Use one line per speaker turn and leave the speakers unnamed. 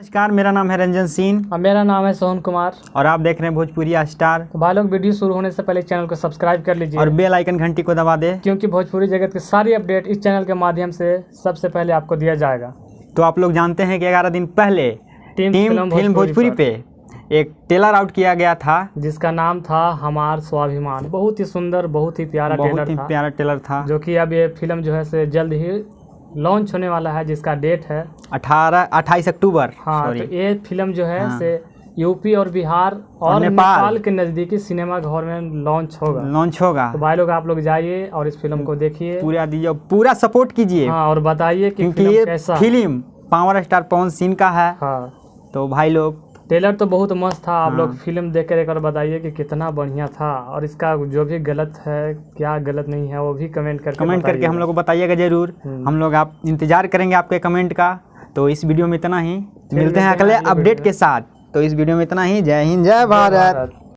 नमस्कार, मेरा नाम है रंजन सिंह
और मेरा नाम है सोहन कुमार
और आप देख रहे हैं भोजपुरी स्टार।
तो भाई लोग, वीडियो शुरू होने से पहले चैनल को सब्सक्राइब कर लीजिए
और बेल आइकन घंटी को दबा दे,
क्योंकि भोजपुरी जगत की सारी अपडेट इस चैनल के माध्यम से सबसे पहले आपको दिया जाएगा।
तो आप लोग जानते हैं कि 11 दिन पहले टीम फिल्म भोजपुरी पे एक ट्रेलर आउट किया गया था
जिसका नाम था हमार स्वाभिमान। बहुत ही सुंदर, बहुत ही प्यारा
ट्रेलर था
जो कि अब ये फिल्म जो है से जल्द ही लॉन्च होने वाला है, जिसका डेट है
28 अक्टूबर।
हाँ, तो ये फिल्म जो है से यूपी और बिहार और नेपाल के नज़दीकी सिनेमा घर में लॉन्च होगा। तो भाई लोग, आप लोग जाइए और इस फिल्म को देखिए,
पूरा सपोर्ट कीजिए।
हाँ, और बताइए कि
क्योंकि ये film power star Pawan Singh का है।
हाँ,
तो भाई लोग,
ट्रेलर तो बहुत मस्त था। आप लोग फिल्म देख कर एक बार बताइए कि कितना बढ़िया था, और इसका जो भी गलत है, क्या गलत नहीं है, वो भी कमेंट करके
हम लोग को बताइएगा जरूर। हम लोग आप इंतजार करेंगे आपके कमेंट का। तो इस वीडियो में इतना ही, मिलते हैं अगले अपडेट के साथ। तो इस वीडियो में इतना ही। जय हिंद, जय भारत।